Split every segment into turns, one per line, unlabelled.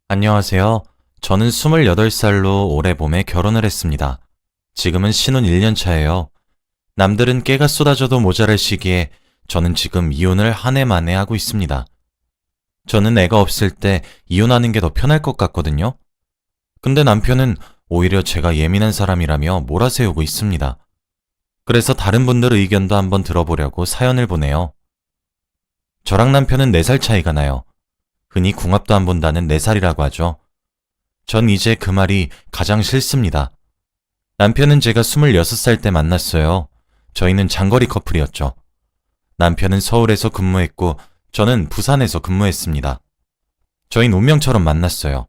안녕하세요. 저는 28살로 올해 봄에 결혼을 했습니다. 지금은 신혼 1년 차예요. 남들은 깨가 쏟아져도 모자랄 시기에 저는 지금 이혼을 한 해 만에 하고 있습니다. 저는 애가 없을 때 이혼하는 게 더 편할 것 같거든요. 근데 남편은 오히려 제가 예민한 사람이라며 몰아세우고 있습니다. 그래서 다른 분들 의견도 한번 들어보려고 사연을 보내요. 저랑 남편은 4살 차이가 나요. 흔히 궁합도 안 본다는 4살이라고 하죠. 전 이제 그 말이 가장 싫습니다. 남편은 제가 26살 때 만났어요. 저희는 장거리 커플이었죠. 남편은 서울에서 근무했고 저는 부산에서 근무했습니다. 저희는 운명처럼 만났어요.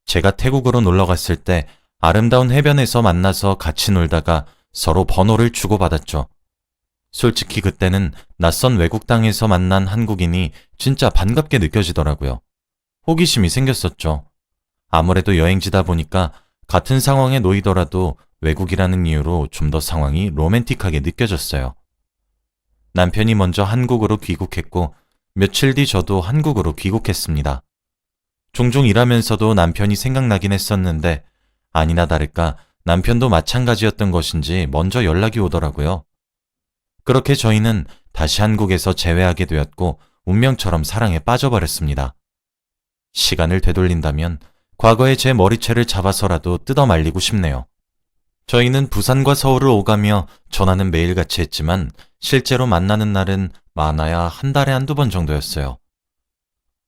제가 태국으로 놀러 갔을 때 아름다운 해변에서 만나서 같이 놀다가 서로 번호를 주고받았죠. 솔직히 그때는 낯선 외국 땅에서 만난 한국인이 진짜 반갑게 느껴지더라고요. 호기심이 생겼었죠. 아무래도 여행지다 보니까 같은 상황에 놓이더라도 외국이라는 이유로 좀 더 상황이 로맨틱하게 느껴졌어요. 남편이 먼저 한국으로 귀국했고 며칠 뒤 저도 한국으로 귀국했습니다. 종종 일하면서도 남편이 생각나긴 했었는데 아니나 다를까 남편도 마찬가지였던 것인지 먼저 연락이 오더라고요. 그렇게 저희는 다시 한국에서 재회하게 되었고 운명처럼 사랑에 빠져버렸습니다. 시간을 되돌린다면 과거의 제 머리채를 잡아서라도 뜯어 말리고 싶네요. 저희는 부산과 서울을 오가며 전화는 매일같이 했지만 실제로 만나는 날은 많아야 한 달에 한두 번 정도였어요.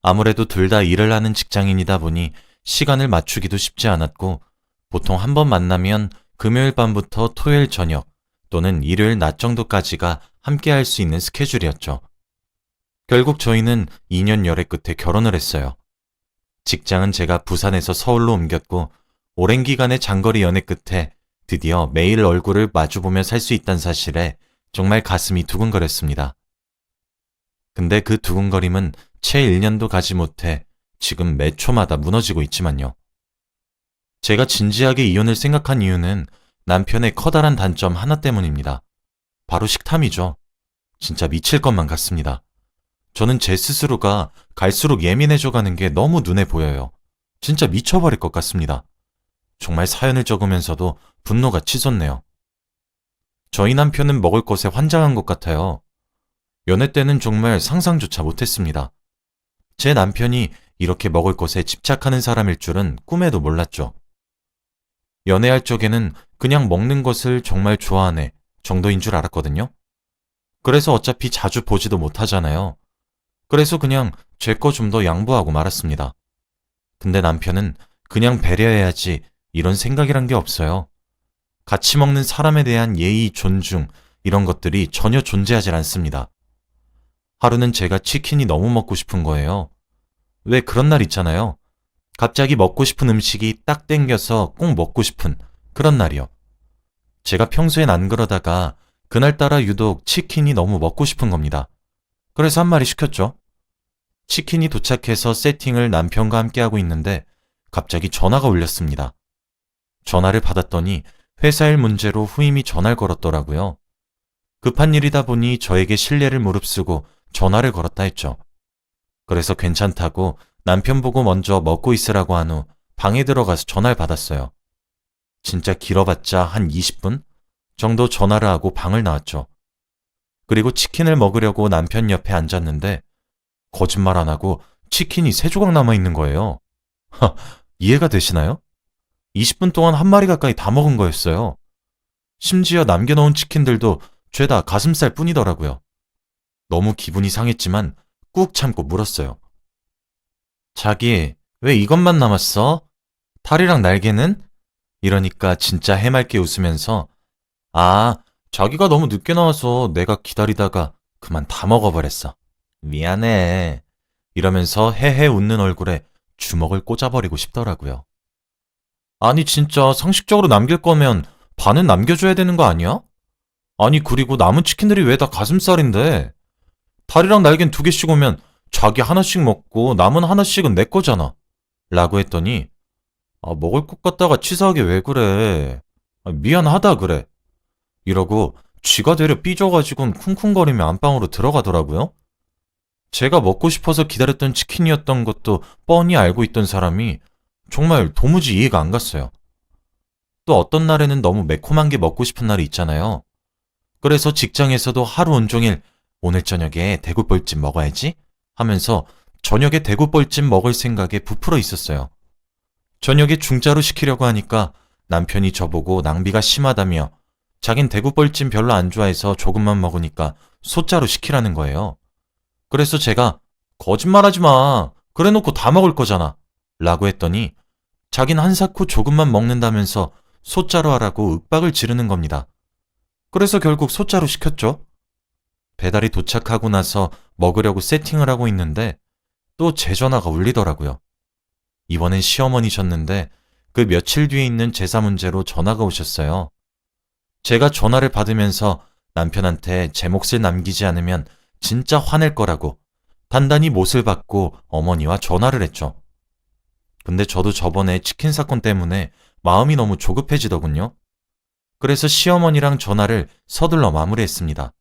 아무래도 둘 다 일을 하는 직장인이다 보니 시간을 맞추기도 쉽지 않았고 보통 한 번 만나면 금요일 밤부터 토요일 저녁 또는 일요일 낮 정도까지가 함께 할 수 있는 스케줄이었죠. 결국 저희는 2년 열애 끝에 결혼을 했어요. 직장은 제가 부산에서 서울로 옮겼고 오랜 기간의 장거리 연애 끝에 드디어 매일 얼굴을 마주보며 살 수 있다는 사실에 정말 가슴이 두근거렸습니다. 근데 그 두근거림은 채 1년도 가지 못해 지금 매 초마다 무너지고 있지만요. 제가 진지하게 이혼을 생각한 이유는 남편의 커다란 단점 하나 때문입니다. 바로 식탐이죠. 진짜 미칠 것만 같습니다. 저는 제 스스로가 갈수록 예민해져 가는 게 너무 눈에 보여요. 진짜 미쳐버릴 것 같습니다. 정말 사연을 적으면서도 분노가 치솟네요. 저희 남편은 먹을 것에 환장한 것 같아요. 연애 때는 정말 상상조차 못했습니다. 제 남편이 이렇게 먹을 것에 집착하는 사람일 줄은 꿈에도 몰랐죠. 연애할 적에는 그냥 먹는 것을 정말 좋아하네 정도인 줄 알았거든요. 그래서 어차피 자주 보지도 못하잖아요. 그래서 그냥 제 거 좀 더 양보하고 말았습니다. 근데 남편은 그냥 배려해야지 이런 생각이란 게 없어요. 같이 먹는 사람에 대한 예의, 존중 이런 것들이 전혀 존재하지 않습니다. 하루는 제가 치킨이 너무 먹고 싶은 거예요. 왜 그런 날 있잖아요. 갑자기 먹고 싶은 음식이 딱 땡겨서 꼭 먹고 싶은 그런 날이요. 제가 평소엔 안 그러다가 그날따라 유독 치킨이 너무 먹고 싶은 겁니다. 그래서 한 마리 시켰죠. 치킨이 도착해서 세팅을 남편과 함께 하고 있는데 갑자기 전화가 울렸습니다. 전화를 받았더니 회사 일 문제로 후임이 전화를 걸었더라고요. 급한 일이다 보니 저에게 실례를 무릅쓰고 전화를 걸었다 했죠. 그래서 괜찮다고 남편 보고 먼저 먹고 있으라고 한 후 방에 들어가서 전화를 받았어요. 진짜 길어봤자 한 20분 정도 전화를 하고 방을 나왔죠. 그리고 치킨을 먹으려고 남편 옆에 앉았는데 거짓말 안 하고 치킨이 3조각 남아있는 거예요. 이해가 되시나요? 20분 동안 한 마리 가까이 다 먹은 거였어요. 심지어 남겨놓은 치킨들도 죄다 가슴살 뿐이더라고요. 너무 기분이 상했지만 꾹 참고 물었어요. 자기, 왜 이것만 남았어? 탈이랑 날개는? 이러니까 진짜 해맑게 웃으면서 아, 자기가 너무 늦게 나와서 내가 기다리다가 그만 다 먹어버렸어. 미안해. 이러면서 헤헤 웃는 얼굴에 주먹을 꽂아버리고 싶더라고요. 아니 진짜 상식적으로 남길 거면 반은 남겨줘야 되는 거 아니야? 아니 그리고 남은 치킨들이 왜 다 가슴살인데? 다리랑 날개는 2개씩 오면 자기 하나씩 먹고 남은 하나씩은 내 거잖아. 라고 했더니 먹을 것 같다가 치사하게 왜 그래? 미안하다 그래. 이러고 쥐가 되려 삐져가지고는 쿵쿵거리며 안방으로 들어가더라고요. 제가 먹고 싶어서 기다렸던 치킨이었던 것도 뻔히 알고 있던 사람이 정말 도무지 이해가 안 갔어요. 또 어떤 날에는 너무 매콤한 게 먹고 싶은 날이 있잖아요. 그래서 직장에서도 하루 온종일 오늘 저녁에 대구벌집 먹어야지 하면서 저녁에 대구벌집 먹을 생각에 부풀어 있었어요. 저녁에 중짜로 시키려고 하니까 남편이 저보고 낭비가 심하다며 자긴 대구벌집 별로 안 좋아해서 조금만 먹으니까 소짜로 시키라는 거예요. 그래서 제가 거짓말하지 마. 그래 놓고 다 먹을 거잖아. 라고 했더니 자긴 한사코 조금만 먹는다면서 소짜로 하라고 윽박을 지르는 겁니다. 그래서 결국 소짜로 시켰죠. 배달이 도착하고 나서 먹으려고 세팅을 하고 있는데 또 제 전화가 울리더라고요. 이번엔 시어머니셨는데 그 며칠 뒤에 있는 제사 문제로 전화가 오셨어요. 제가 전화를 받으면서 남편한테 제 몫을 남기지 않으면 진짜 화낼 거라고 단단히 못을 받고 어머니와 전화를 했죠. 근데 저도 저번에 치킨 사건 때문에 마음이 너무 조급해지더군요. 그래서 시어머니랑 전화를 서둘러 마무리했습니다.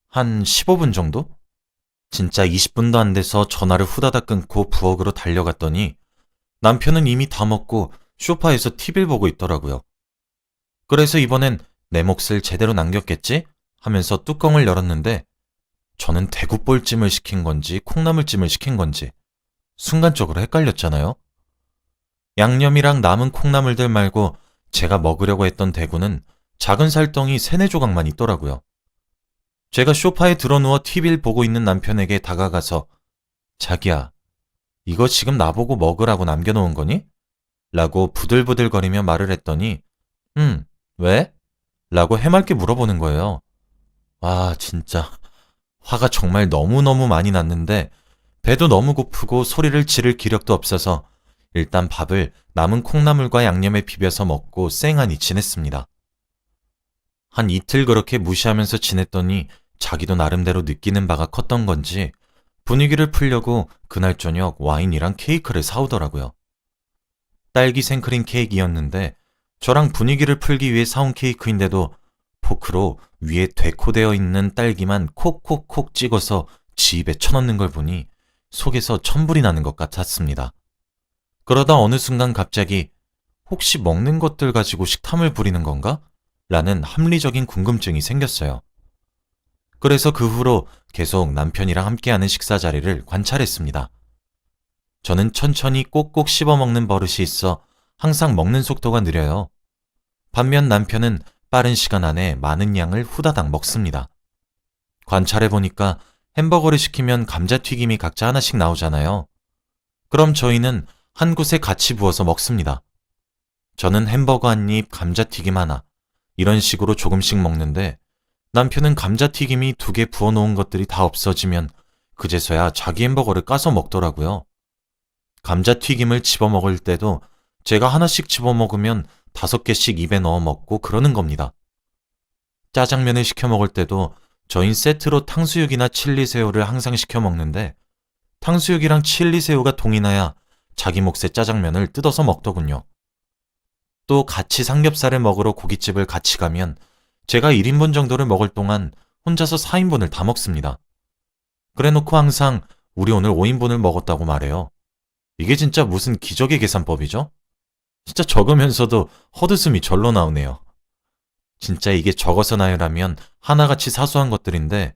한 15분 정도? 진짜 20분도 안 돼서 전화를 후다닥 끊고 부엌으로 달려갔더니 남편은 이미 다 먹고 소파에서 TV를 보고 있더라고요. 그래서 이번엔 내 몫을 제대로 남겼겠지? 하면서 뚜껑을 열었는데 저는 대구볼찜을 시킨 건지 콩나물찜을 시킨 건지 순간적으로 헷갈렸잖아요. 양념이랑 남은 콩나물들 말고 제가 먹으려고 했던 대구는 작은 살덩이 3-4조각만 있더라고요. 제가 소파에 드러누워 TV를 보고 있는 남편에게 다가가서 자기야, 이거 지금 나보고 먹으라고 남겨놓은 거니? 라고 부들부들거리며 말을 했더니 왜? 라고 해맑게 물어보는 거예요. 와, 진짜 화가 정말 너무너무 많이 났는데 배도 너무 고프고 소리를 지를 기력도 없어서 일단 밥을 남은 콩나물과 양념에 비벼서 먹고 쌩하니 지냈습니다. 한 이틀 그렇게 무시하면서 지냈더니 자기도 나름대로 느끼는 바가 컸던 건지 분위기를 풀려고 그날 저녁 와인이랑 케이크를 사오더라고요. 딸기 생크림 케이크였는데 저랑 분위기를 풀기 위해 사온 케이크인데도 포크로 위에 데코되어 있는 딸기만 콕콕콕 찍어서 지 입에 쳐넣는 걸 보니 속에서 천불이 나는 것 같았습니다. 그러다 어느 순간 갑자기 혹시 먹는 것들 가지고 식탐을 부리는 건가? 라는 합리적인 궁금증이 생겼어요. 그래서 그 후로 계속 남편이랑 함께하는 식사 자리를 관찰했습니다. 저는 천천히 꼭꼭 씹어 먹는 버릇이 있어 항상 먹는 속도가 느려요. 반면 남편은 빠른 시간 안에 많은 양을 후다닥 먹습니다. 관찰해보니까 햄버거를 시키면 감자튀김이 각자 하나씩 나오잖아요. 그럼 저희는 한 곳에 같이 부어서 먹습니다. 저는 햄버거 한 입, 감자튀김 하나, 이런 식으로 조금씩 먹는데 남편은 감자튀김이 2개 부어놓은 것들이 다 없어지면 그제서야 자기 햄버거를 까서 먹더라고요. 감자튀김을 집어먹을 때도 제가 하나씩 집어먹으면 5개씩 입에 넣어 먹고 그러는 겁니다. 짜장면을 시켜 먹을 때도 저흰 세트로 탕수육이나 칠리새우를 항상 시켜 먹는데 탕수육이랑 칠리새우가 동이나야 자기 몫의 짜장면을 뜯어서 먹더군요. 또 같이 삼겹살을 먹으러 고깃집을 같이 가면 제가 1인분 정도를 먹을 동안 혼자서 4인분을 다 먹습니다. 그래놓고 항상 우리 오늘 5인분을 먹었다고 말해요. 이게 진짜 무슨 기적의 계산법이죠? 진짜 적으면서도 헛웃음이 절로 나오네요. 진짜 이게 적어서 나열하면 하나같이 사소한 것들인데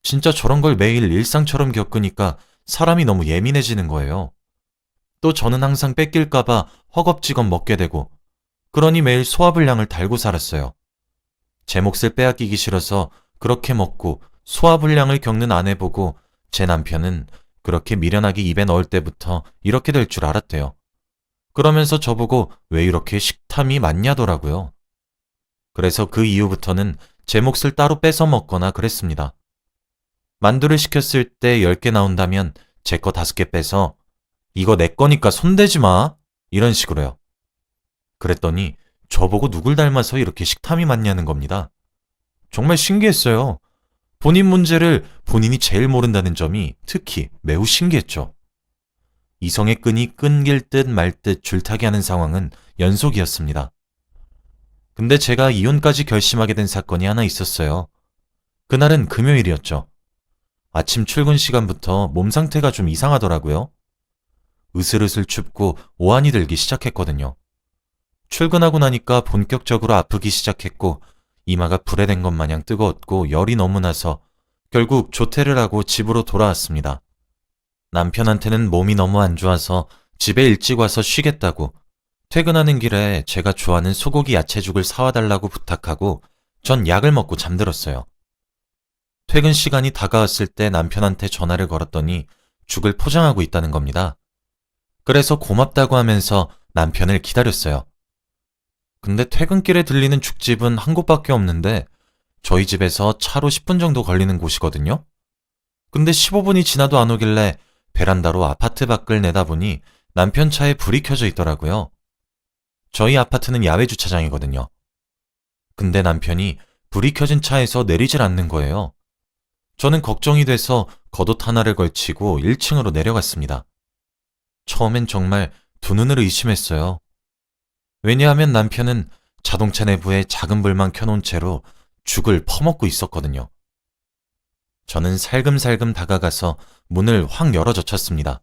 진짜 저런 걸 매일 일상처럼 겪으니까 사람이 너무 예민해지는 거예요. 또 저는 항상 뺏길까봐 허겁지겁 먹게 되고 그러니 매일 소화불량을 달고 살았어요. 제 몫을 빼앗기기 싫어서 그렇게 먹고 소화불량을 겪는 아내 보고 제 남편은 그렇게 미련하게 입에 넣을 때부터 이렇게 될 줄 알았대요. 그러면서 저보고 왜 이렇게 식탐이 많냐더라고요. 그래서 그 이후부터는 제 몫을 따로 뺏어 먹거나 그랬습니다. 만두를 시켰을 때 10개 나온다면 제 거 5개 빼서 이거 내 거니까 손대지 마 이런 식으로요. 그랬더니 저보고 누굴 닮아서 이렇게 식탐이 많냐는 겁니다. 정말 신기했어요. 본인 문제를 본인이 제일 모른다는 점이 특히 매우 신기했죠. 이성의 끈이 끊길 듯 말 듯 줄타기 하는 상황은 연속이었습니다. 근데 제가 이혼까지 결심하게 된 사건이 하나 있었어요. 그날은 금요일이었죠. 아침 출근 시간부터 몸 상태가 좀 이상하더라고요. 으슬으슬 춥고 오한이 들기 시작했거든요. 출근하고 나니까 본격적으로 아프기 시작했고 이마가 불에 댄 것 마냥 뜨거웠고 열이 너무 나서 결국 조퇴를 하고 집으로 돌아왔습니다. 남편한테는 몸이 너무 안 좋아서 집에 일찍 와서 쉬겠다고 퇴근하는 길에 제가 좋아하는 소고기 야채죽을 사와 달라고 부탁하고 전 약을 먹고 잠들었어요. 퇴근 시간이 다가왔을 때 남편한테 전화를 걸었더니 죽을 포장하고 있다는 겁니다. 그래서 고맙다고 하면서 남편을 기다렸어요. 근데 퇴근길에 들리는 죽집은 한 곳밖에 없는데 저희 집에서 차로 10분 정도 걸리는 곳이거든요. 근데 15분이 지나도 안 오길래 베란다로 아파트 밖을 내다보니 남편 차에 불이 켜져 있더라고요. 저희 아파트는 야외 주차장이거든요. 근데 남편이 불이 켜진 차에서 내리질 않는 거예요. 저는 걱정이 돼서 겉옷 하나를 걸치고 1층으로 내려갔습니다. 처음엔 정말 두 눈을 의심했어요. 왜냐하면 남편은 자동차 내부에 작은 불만 켜놓은 채로 죽을 퍼먹고 있었거든요. 저는 살금살금 다가가서 문을 확 열어 젖혔습니다.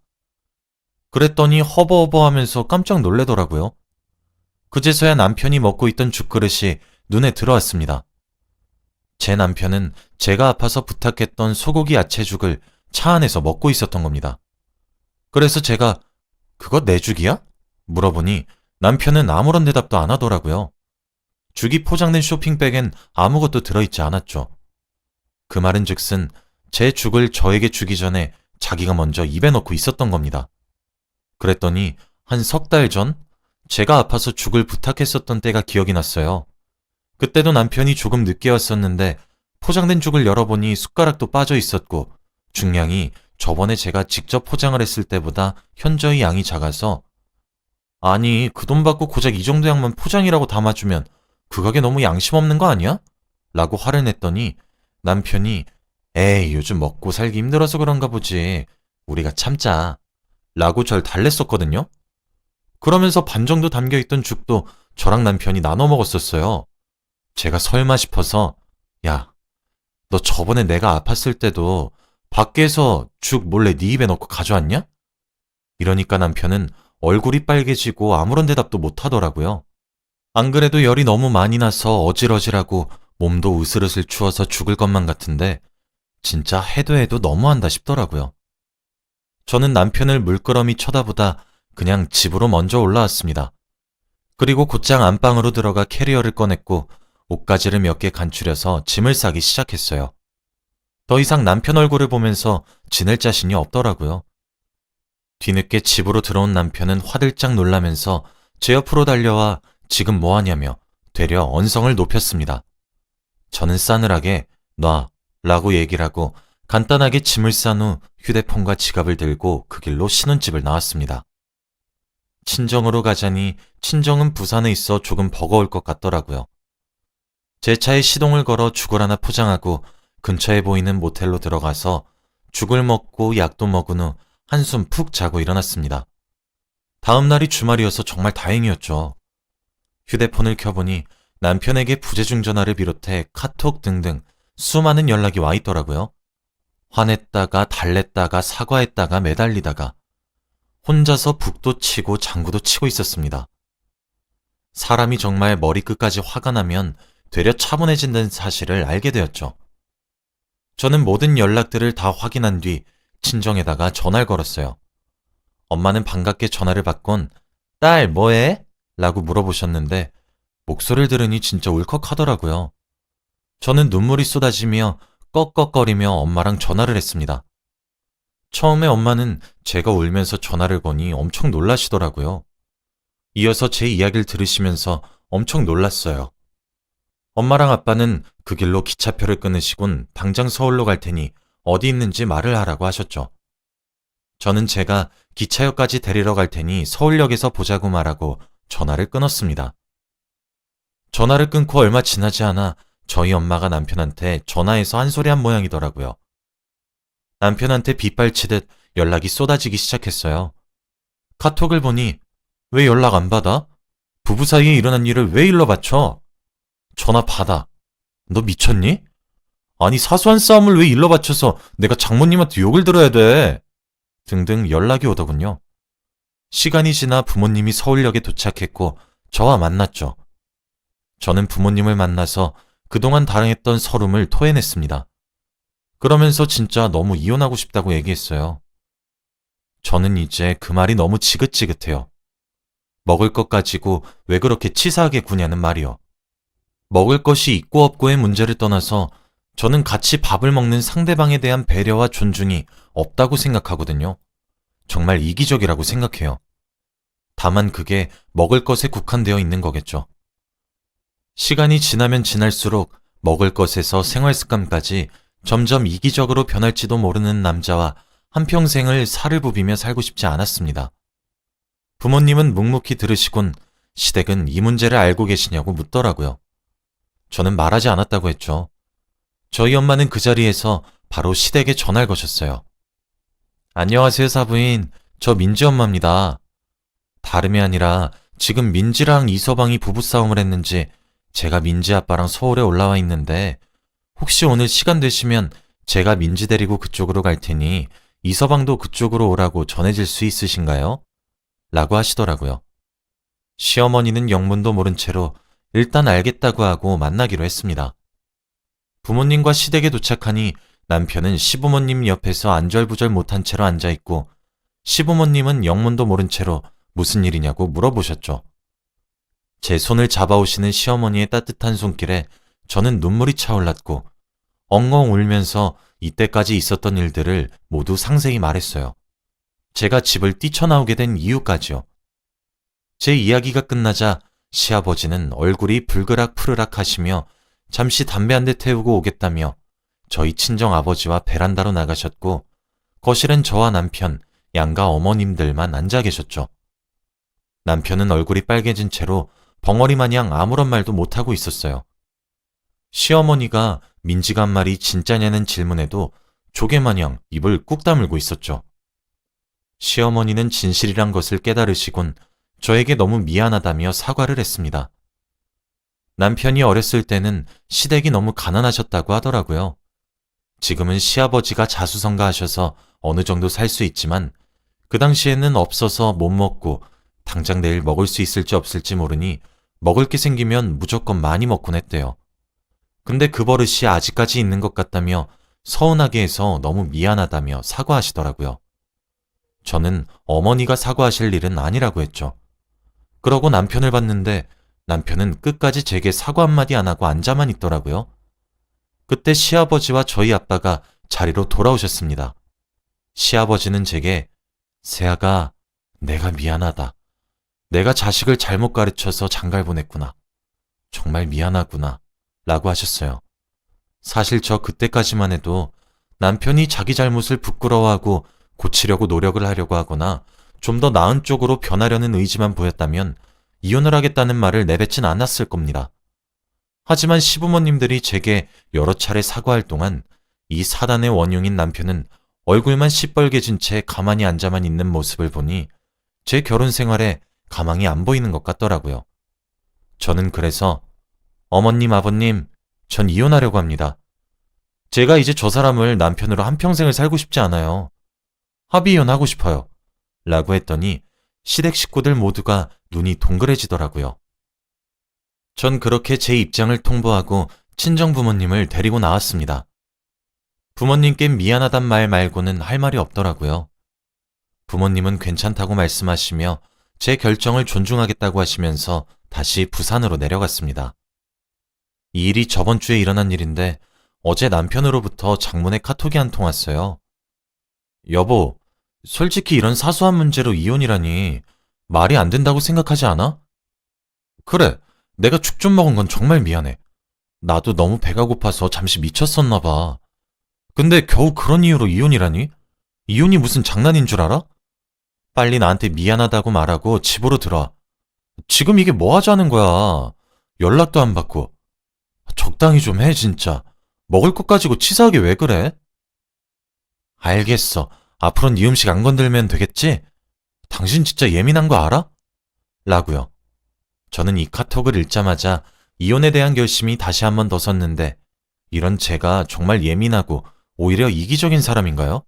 그랬더니 허버허버 하면서 깜짝 놀래더라고요. 그제서야 남편이 먹고 있던 죽그릇이 눈에 들어왔습니다. 제 남편은 제가 아파서 부탁했던 소고기 야채죽을 차 안에서 먹고 있었던 겁니다. 그래서 제가 그거 내 죽이야? 물어보니 남편은 아무런 대답도 안 하더라고요. 죽이 포장된 쇼핑백엔 아무것도 들어있지 않았죠. 그 말은 즉슨 제 죽을 저에게 주기 전에 자기가 먼저 입에 넣고 있었던 겁니다. 그랬더니 한 석 달 전 제가 아파서 죽을 부탁했었던 때가 기억이 났어요. 그때도 남편이 조금 늦게 왔었는데 포장된 죽을 열어보니 숟가락도 빠져 있었고 중량이 저번에 제가 직접 포장을 했을 때보다 현저히 양이 작아서 아니 그 돈 받고 고작 이 정도 양만 포장이라고 담아주면 그 가게 너무 양심 없는 거 아니야? 라고 화를 냈더니 남편이 에이 요즘 먹고 살기 힘들어서 그런가 보지 우리가 참자 라고 절 달랬었거든요. 그러면서 반 정도 담겨있던 죽도 저랑 남편이 나눠 먹었었어요. 제가 설마 싶어서 야, 너 저번에 내가 아팠을 때도 밖에서 죽 몰래 네 입에 넣고 가져왔냐? 이러니까 남편은 얼굴이 빨개지고 아무런 대답도 못 하더라고요. 안 그래도 열이 너무 많이 나서 어질어질하고 몸도 으슬으슬 추워서 죽을 것만 같은데 진짜 해도 해도 너무한다 싶더라고요. 저는 남편을 물끄러미 쳐다보다 그냥 집으로 먼저 올라왔습니다. 그리고 곧장 안방으로 들어가 캐리어를 꺼냈고 옷가지를 몇 개 간추려서 짐을 싸기 시작했어요. 더 이상 남편 얼굴을 보면서 지낼 자신이 없더라고요. 뒤늦게 집으로 들어온 남편은 화들짝 놀라면서 제 옆으로 달려와 지금 뭐하냐며 되려 언성을 높였습니다. 저는 싸늘하게 놔 라고 얘기를 하고 간단하게 짐을 싼 후 휴대폰과 지갑을 들고 그 길로 신혼집을 나왔습니다. 친정으로 가자니 친정은 부산에 있어 조금 버거울 것 같더라고요. 제 차에 시동을 걸어 죽을 하나 포장하고 근처에 보이는 모텔로 들어가서 죽을 먹고 약도 먹은 후 한숨 푹 자고 일어났습니다. 다음 날이 주말이어서 정말 다행이었죠. 휴대폰을 켜보니 남편에게 부재중 전화를 비롯해 카톡 등등 수많은 연락이 와 있더라고요. 화냈다가 달랬다가 사과했다가 매달리다가 혼자서 북도 치고 장구도 치고 있었습니다. 사람이 정말 머리끝까지 화가 나면 되려 차분해진다는 사실을 알게 되었죠. 저는 모든 연락들을 다 확인한 뒤 친정에다가 전화를 걸었어요. 엄마는 반갑게 전화를 받곤 딸 뭐해? 라고 물어보셨는데 목소리를 들으니 진짜 울컥하더라고요. 저는 눈물이 쏟아지며 꺽꺽거리며 엄마랑 전화를 했습니다. 처음에 엄마는 제가 울면서 전화를 거니 엄청 놀라시더라고요. 이어서 제 이야기를 들으시면서 엄청 놀랐어요. 엄마랑 아빠는 그 길로 기차표를 끊으시곤 당장 서울로 갈 테니 어디 있는지 말을 하라고 하셨죠. 저는 제가 기차역까지 데리러 갈 테니 서울역에서 보자고 말하고 전화를 끊었습니다. 전화를 끊고 얼마 지나지 않아 저희 엄마가 남편한테 전화해서 한 소리 한 모양이더라고요. 남편한테 빗발치듯 연락이 쏟아지기 시작했어요. 카톡을 보니 왜 연락 안 받아? 부부 사이에 일어난 일을 왜 일러 바쳐? 전화 받아. 너 미쳤니? 아니, 사소한 싸움을 왜 일러 바쳐서 내가 장모님한테 욕을 들어야 돼? 등등 연락이 오더군요. 시간이 지나 부모님이 서울역에 도착했고 저와 만났죠. 저는 부모님을 만나서 그동안 당했던 서름을 토해냈습니다. 그러면서 진짜 너무 이혼하고 싶다고 얘기했어요. 저는 이제 그 말이 너무 지긋지긋해요. 먹을 것 가지고 왜 그렇게 치사하게 구냐는 말이요. 먹을 것이 있고 없고의 문제를 떠나서 저는 같이 밥을 먹는 상대방에 대한 배려와 존중이 없다고 생각하거든요. 정말 이기적이라고 생각해요. 다만 그게 먹을 것에 국한되어 있는 거겠죠. 시간이 지나면 지날수록 먹을 것에서 생활 습관까지 점점 이기적으로 변할지도 모르는 남자와 한평생을 살을 부비며 살고 싶지 않았습니다. 부모님은 묵묵히 들으시곤 시댁은 이 문제를 알고 계시냐고 묻더라고요. 저는 말하지 않았다고 했죠. 저희 엄마는 그 자리에서 바로 시댁에 전화를 거셨어요. 안녕하세요, 사부인. 저 민지 엄마입니다. 다름이 아니라 지금 민지랑 이서방이 부부싸움을 했는지 제가 민지 아빠랑 서울에 올라와 있는데 혹시 오늘 시간 되시면 제가 민지 데리고 그쪽으로 갈 테니 이서방도 그쪽으로 오라고 전해질 수 있으신가요? 라고 하시더라고요. 시어머니는 영문도 모른 채로 일단 알겠다고 하고 만나기로 했습니다. 부모님과 시댁에 도착하니 남편은 시부모님 옆에서 안절부절 못한 채로 앉아있고 시부모님은 영문도 모른 채로 무슨 일이냐고 물어보셨죠. 제 손을 잡아오시는 시어머니의 따뜻한 손길에 저는 눈물이 차올랐고 엉엉 울면서 이때까지 있었던 일들을 모두 상세히 말했어요. 제가 집을 뛰쳐나오게 된 이유까지요. 제 이야기가 끝나자 시아버지는 얼굴이 불그락 푸르락 하시며 잠시 담배 한 대 태우고 오겠다며 저희 친정아버지와 베란다로 나가셨고 거실엔 저와 남편, 양가 어머님들만 앉아 계셨죠. 남편은 얼굴이 빨개진 채로 벙어리 마냥 아무런 말도 못하고 있었어요. 시어머니가 민지가 한 말이 진짜냐는 질문에도 조개마냥 입을 꾹 다물고 있었죠. 시어머니는 진실이란 것을 깨달으시곤 저에게 너무 미안하다며 사과를 했습니다. 남편이 어렸을 때는 시댁이 너무 가난하셨다고 하더라고요. 지금은 시아버지가 자수성가하셔서 어느 정도 살 수 있지만 그 당시에는 없어서 못 먹고 당장 내일 먹을 수 있을지 없을지 모르니 먹을 게 생기면 무조건 많이 먹곤 했대요. 근데 그 버릇이 아직까지 있는 것 같다며 서운하게 해서 너무 미안하다며 사과하시더라고요. 저는 어머니가 사과하실 일은 아니라고 했죠. 그러고 남편을 봤는데 남편은 끝까지 제게 사과 한마디 안 하고 앉아만 있더라고요. 그때 시아버지와 저희 아빠가 자리로 돌아오셨습니다. 시아버지는 제게 세아가 내가 미안하다. 내가 자식을 잘못 가르쳐서 장갈 보냈구나. 정말 미안하구나. 라고 하셨어요. 사실 저 그때까지만 해도 남편이 자기 잘못을 부끄러워하고 고치려고 노력을 하려고 하거나 좀 더 나은 쪽으로 변하려는 의지만 보였다면 이혼을 하겠다는 말을 내뱉진 않았을 겁니다. 하지만 시부모님들이 제게 여러 차례 사과할 동안 이 사단의 원흉인 남편은 얼굴만 시뻘개진 채 가만히 앉아만 있는 모습을 보니 제 결혼 생활에 가망이 안 보이는 것 같더라고요. 저는 그래서 어머님, 아버님, 전 이혼하려고 합니다. 제가 이제 저 사람을 남편으로 한평생을 살고 싶지 않아요. 합의 이혼하고 싶어요. 라고 했더니 시댁 식구들 모두가 눈이 동그래지더라고요. 전 그렇게 제 입장을 통보하고 친정 부모님을 데리고 나왔습니다. 부모님께 미안하단 말 말고는 할 말이 없더라고요. 부모님은 괜찮다고 말씀하시며 제 결정을 존중하겠다고 하시면서 다시 부산으로 내려갔습니다. 이 일이 저번 주에 일어난 일인데 어제 남편으로부터 장문의 카톡이 한 통 왔어요. 여보, 솔직히 이런 사소한 문제로 이혼이라니 말이 안 된다고 생각하지 않아? 그래, 내가 죽 좀 먹은 건 정말 미안해. 나도 너무 배가 고파서 잠시 미쳤었나 봐. 근데 겨우 그런 이유로 이혼이라니? 이혼이 무슨 장난인 줄 알아? 빨리 나한테 미안하다고 말하고 집으로 들어와. 지금 이게 뭐 하자는 거야. 연락도 안 받고. 적당히 좀 해, 진짜. 먹을 것 가지고 치사하게 왜 그래? 알겠어. 앞으로는 네 음식 안 건들면 되겠지? 당신 진짜 예민한 거 알아? 라고요. 저는 이 카톡을 읽자마자 이혼에 대한 결심이 다시 한 번 더 섰는데 이런 제가 정말 예민하고 오히려 이기적인 사람인가요?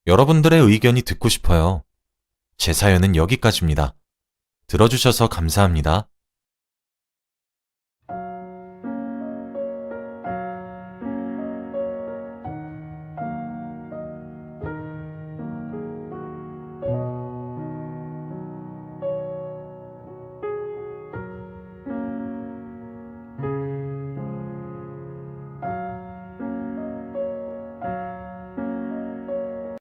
여러분들의 의견이 듣고 싶어요. 제 사연은 여기까지입니다. 들어주셔서 감사합니다.